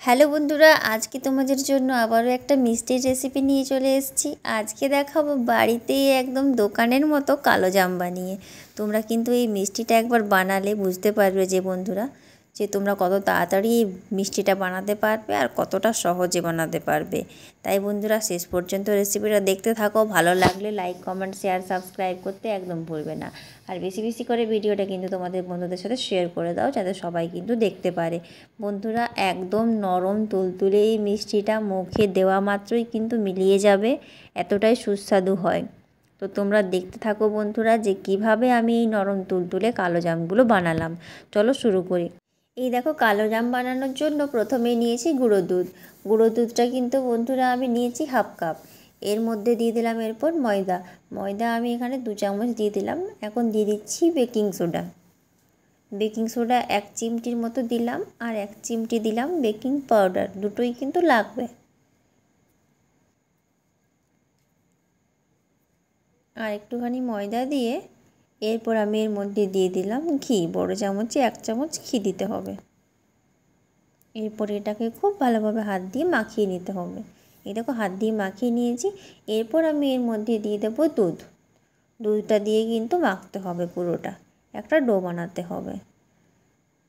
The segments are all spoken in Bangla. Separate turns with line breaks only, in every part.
হ্যালো বন্ধুরা, আজকে তোমাদের জন্য আবারও একটা মিষ্টির রেসিপি নিয়ে চলে এসেছি। আজকে দেখাবো বাড়িতেই একদম দোকানের মতো কালো জাম বানিয়ে। তোমরা কিন্তু এই মিষ্টিটা একবার বানালে বুঝতে পারবে যে বন্ধুরা, যে তোমরা কত তাড়াতাড়ি এই মিষ্টিটা বানাতে পারবে আর কতটা সহজে বানাতে পারবে। তাই বন্ধুরা শেষ পর্যন্ত রেসিপিটা দেখতে থাকো। ভালো লাগলে লাইক, কমেন্ট, শেয়ার, সাবস্ক্রাইব করতে একদম ভুলবে না। আর বেশি বেশি করে ভিডিওটা কিন্তু তোমাদের বন্ধুদের সাথে শেয়ার করে দাও, যাতে সবাই কিন্তু দেখতে পারে। বন্ধুরা একদম নরম তুলতুলে এই মিষ্টিটা মুখে দেওয়া মাত্রই কিন্তু মিলিয়ে যাবে, এতটাই সুস্বাদু হয়। তো তোমরা দেখতে থাকো বন্ধুরা, যে কিভাবে আমি এই নরম তুলতুলে কালো জামগুলো বানালাম। চলো শুরু করি। এই দেখো, কালো জাম বানানোর জন্য প্রথমে নিয়েছি গুঁড়ো দুধ। গুঁড়ো দুধটা কিন্তু বন্ধুরা আমি নিয়েছি হাফ কাপ। এর মধ্যে দিয়ে দিলাম এরপর ময়দা। ময়দা আমি এখানে 2 চামচ দিয়ে দিলাম। এখন দিয়ে দিচ্ছি বেকিং সোডা। বেকিং সোডা 1 চিমটির মতো দিলাম, আর 1 চিমটি দিলাম বেকিং পাউডার। দুটোই কিন্তু লাগবে। আর একটুখানি ময়দা দিয়ে এরপর আমি এর মধ্যে দিয়ে দিলাম ঘি। বড় চামচে 1 চামচ ঘি দিতে হবে। এরপর এটাকে খুব ভালোভাবে হাত দিয়ে মাখিয়ে নিতে হবে। এই দেখো, হাত দিয়ে মাখিয়ে নিয়েছি। এরপর আমি এর মধ্যে দিয়ে দেবো দুধ। দুধটা দিয়ে কিন্তু মাখতে হবে পুরোটা, একটা ডো বানাতে হবে।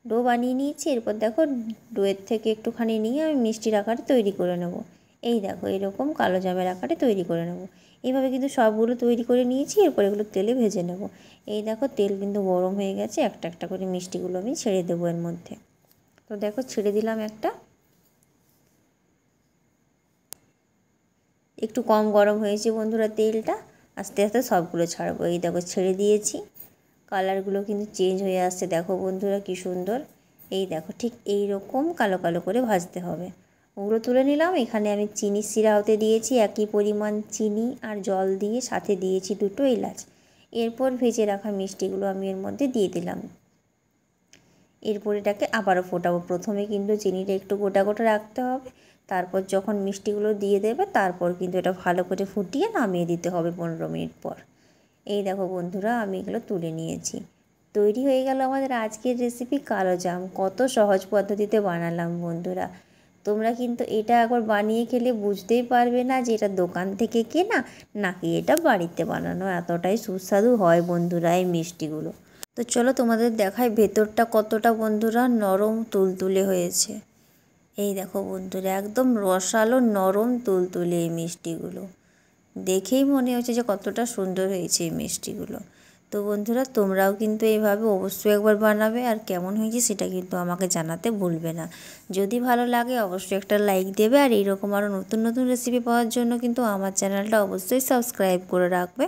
ডো বানিয়ে নিয়েছি। এরপর দেখো, ডোয়ের থেকে একটুখানি নিয়ে আমি মিষ্টির আকারে তৈরি করে নেব। এই দেখো, এরকম কালো জামের আকারে তৈরি করে নেব। এইভাবে কিন্তু সবগুলো তৈরি করে নিয়েছি। এরপর এগুলো তেলে ভেজে নেব। এই দেখো, তেল কিন্তু গরম হয়ে গেছে। একটা একটা করে মিষ্টিগুলো আমি ছেড়ে দেবো এর মধ্যে। তো দেখো, ছেড়ে দিলাম একটা। একটু কম গরম হয়েছে বন্ধুরা তেলটা। আস্তে আস্তে সবগুলো ছাড়বো। এই দেখো, ছেড়ে দিয়েছি। কালারগুলো কিন্তু চেঞ্জ হয়ে আসছে। দেখো বন্ধুরা কি সুন্দর। এই দেখো, ঠিক এই রকম কালো কালো করে ভাজতে হবে। ওগুলো তুলে নিলাম। এখানে আমি চিনি শিরা হতে দিয়েছি, একই পরিমাণ চিনি আর জল দিয়ে সাথে দিয়েছি 2টো এলাচ। এরপর ভেজে রাখা মিষ্টিগুলো আমি এর মধ্যে দিয়ে দিলাম। এরপর এটাকে আবারও ফোটাবো। প্রথমে কিন্তু চিনিটা একটু গোটা গোটা রাখতে হবে। তারপর যখন মিষ্টিগুলো দিয়ে দেবে, তারপর কিন্তু এটা ভালো করে ফুটিয়ে নামিয়ে দিতে হবে 15 মিনিট পর। এই দেখো বন্ধুরা, আমি এগুলো তুলে নিয়েছি। তৈরি হয়ে গেল আমাদের আজকের রেসিপি কালো জাম। কত সহজ পদ্ধতিতে বানালাম বন্ধুরা। তোমরা কিন্তু এটা একবার বানিয়ে খেলে বুঝতেই পারবে না যে এটা দোকান থেকে কেনা নাকি এটা বাড়িতে বানানো। এতটাই সুস্বাদু হয় বন্ধুরা এই মিষ্টিগুলো। তো চলো তোমাদের দেখাই ভেতরটা কতটা বন্ধুরা নরম তুলতুলে হয়েছে। এই দেখো বন্ধুরা, একদম রসালো নরম তুলতুলে এই মিষ্টিগুলো। দেখেই মনে হচ্ছে যে কতটা সুন্দর হয়েছে এই মিষ্টিগুলো। তো বন্ধুরা তোমরাও কিন্তু এইভাবে অবশ্যই একবার বানাবে, আর কেমন হয়েছে সেটা কিন্তু আমাকে জানাতে ভুলবে না। যদি ভালো লাগে অবশ্যই একটা লাইক দেবে, আর এইরকম আরও নতুন নতুন রেসিপি পাওয়ার জন্য কিন্তু আমার চ্যানেলটা অবশ্যই সাবস্ক্রাইব করে রাখবে।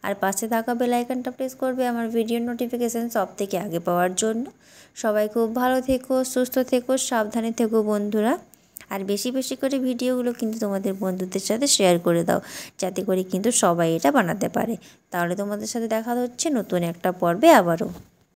আর পাশে থাকা বেল আইকনটা প্রেস করবে আমার ভিডিওর নোটিফিকেশান সবথেকে আগে পাওয়ার জন্য। সবাই খুব ভালো থেকো, সুস্থ থেকো, সাবধানে থেকো বন্ধুরা। আর বেশি বেশি করে ভিডিওগুলো কিন্তু তোমাদের বন্ধুদের সাথে শেয়ার করে দাও, যাতে করে কিন্তু সবাই এটা বানাতে পারে। তাহলে তোমাদের সাথে দেখা হচ্ছে নতুন একটা পর্বে আবারও।